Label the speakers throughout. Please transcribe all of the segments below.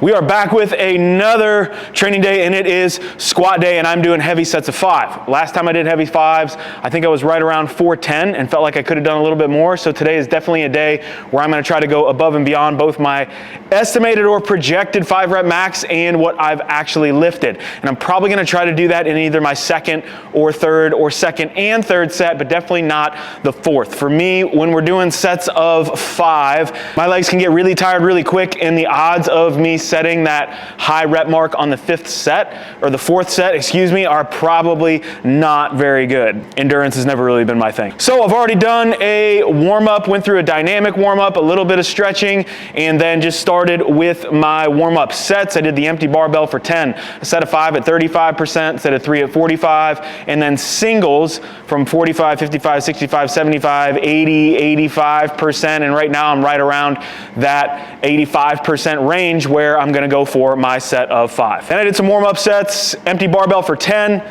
Speaker 1: We are back with another training day, and it is squat day, and I'm doing heavy sets of 5. Last time I did heavy 5s, I think I was right around 410 and felt like I could have done a little bit more. So today is definitely a day where I'm going to try to go above and beyond both my estimated or projected 5 rep max and what I've actually lifted. And I'm probably going to try to do that in either my second or third or second and third set, but definitely not the fourth. For me, when we're doing sets of 5, my legs can get really tired really quick, and the odds of me setting that high rep mark on the 5th set, or the 4th set, excuse me, are probably not very good. Endurance has never really been my thing. So I've already done a warm-up, went through a dynamic warm-up, a little bit of stretching, and then just started with my warm-up sets. I did the empty barbell for 10, a set of 5 at 35%, set of 3 at 45, and then singles from 45, 55, 65, 75, 80, 85%, and right now I'm right around that 85% range where I'm gonna go for my set of 5. Then I did some warm-up sets, empty barbell for 10,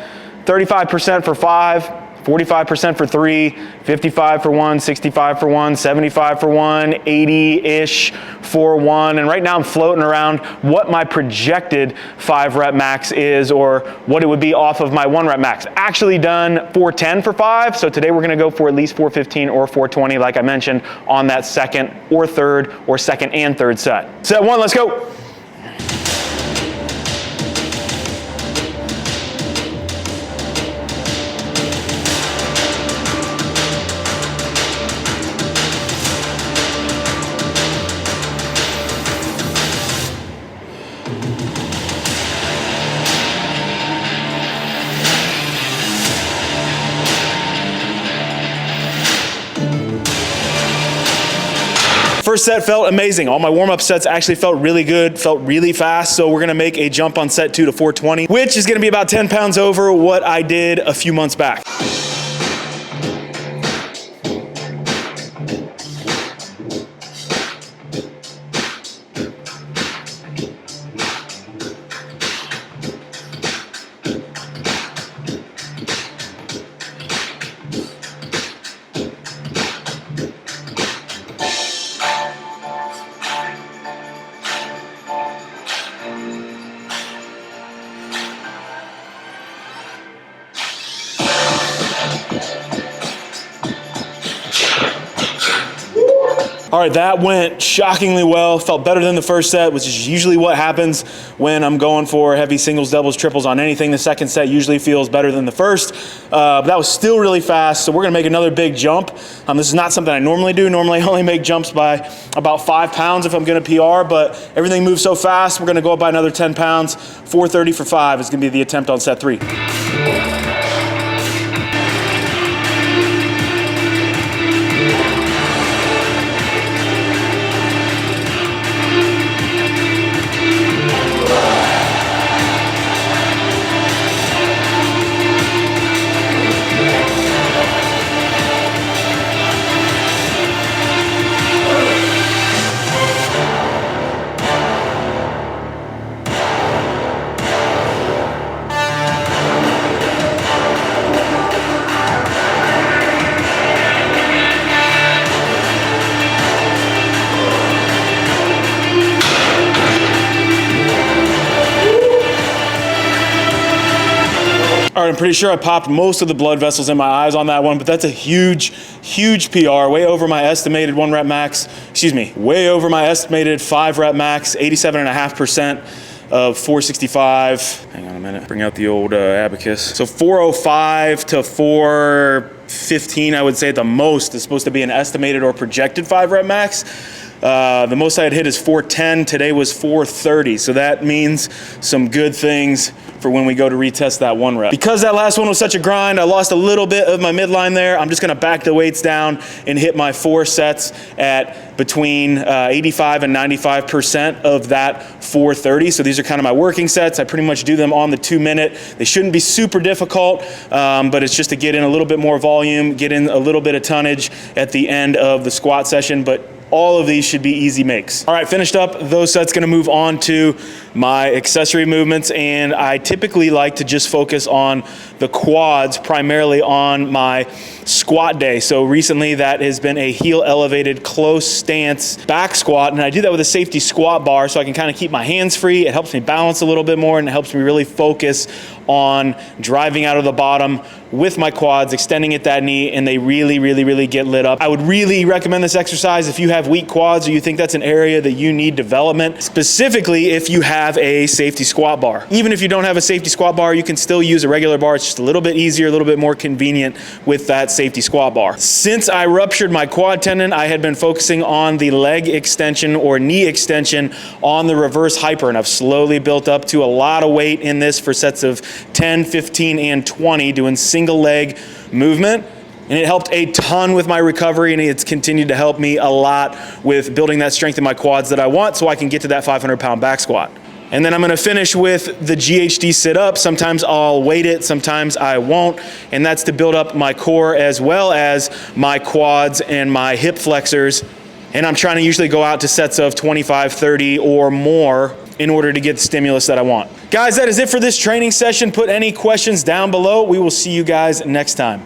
Speaker 1: 35% for 5, 45% for 3, 55 for 1, 65 for 1, 75 for 1, 80-ish for 1. And right now I'm floating around what my projected 5 rep max is, or what it would be off of my 1 rep max. Actually done 410 for 5, so today we're gonna go for at least 415 or 420, like I mentioned, on that second or third or second and third set. Set 1, let's go. First set felt amazing. All my warm-up sets actually felt really good, felt really fast. So we're gonna make a jump on set 2 to 420, which is gonna be about 10 pounds over what I did a few months back. All right, that went shockingly well. Felt better than the first set, which is usually what happens when I'm going for heavy singles, doubles, triples on anything. The second set usually feels better than the first, but that was still really fast. So we're gonna make another big jump. This is not something I normally do. Normally I only make jumps by about 5 pounds if I'm gonna PR, but everything moves so fast, we're gonna go up by another 10 pounds. 430 for 5 is gonna be the attempt on set 3. All right, I'm pretty sure I popped most of the blood vessels in my eyes on that one, but that's a huge, huge PR, way over my estimated 1 rep max, way over my estimated 5 rep max, 87.5% of 465. Hang on a minute, bring out the old abacus. So 405 to 415, I would say at the most, is supposed to be an estimated or projected 5 rep max. The most I had hit is 410, today was 430, so that means some good things for when we go to retest that 1 rep. Because that last one was such a grind, I lost a little bit of my midline there. I'm just gonna back the weights down and hit my 4 sets at between 85 and 95% of that 430. So these are kind of my working sets. I pretty much do them on the 2-minute. They shouldn't be super difficult, but it's just to get in a little bit more volume, get in a little bit of tonnage at the end of the squat session, but all of these should be easy makes. All right, finished up those sets, gonna move on to my accessory movements, and I typically like to just focus on the quads primarily on my squat day. So recently that has been a heel elevated close stance back squat, and I do that with a safety squat bar so I can kind of keep my hands free. It helps me balance a little bit more, and it helps me really focus on driving out of the bottom with my quads, extending at that knee, and they really get lit up. I would really recommend this exercise if you have weak quads or you think that's an area that you need development, specifically if you have a safety squat bar. Even if you don't have a safety squat bar, you can still use a regular bar. It's just a little bit easier, a little bit more convenient with that safety squat bar. Since I ruptured my quad tendon, I had been focusing on the leg extension or knee extension on the reverse hyper, and I've slowly built up to a lot of weight in this for sets of 10, 15, and 20, doing single leg movement. And it helped a ton with my recovery, and it's continued to help me a lot with building that strength in my quads that I want so I can get to that 500-pound back squat. And then I'm gonna finish with the GHD sit-up. Sometimes I'll weight it, sometimes I won't, and that's to build up my core as well as my quads and my hip flexors. And I'm trying to usually go out to sets of 25, 30 or more in order to get the stimulus that I want. Guys, that is it for this training session. Put any questions down below. We will see you guys next time.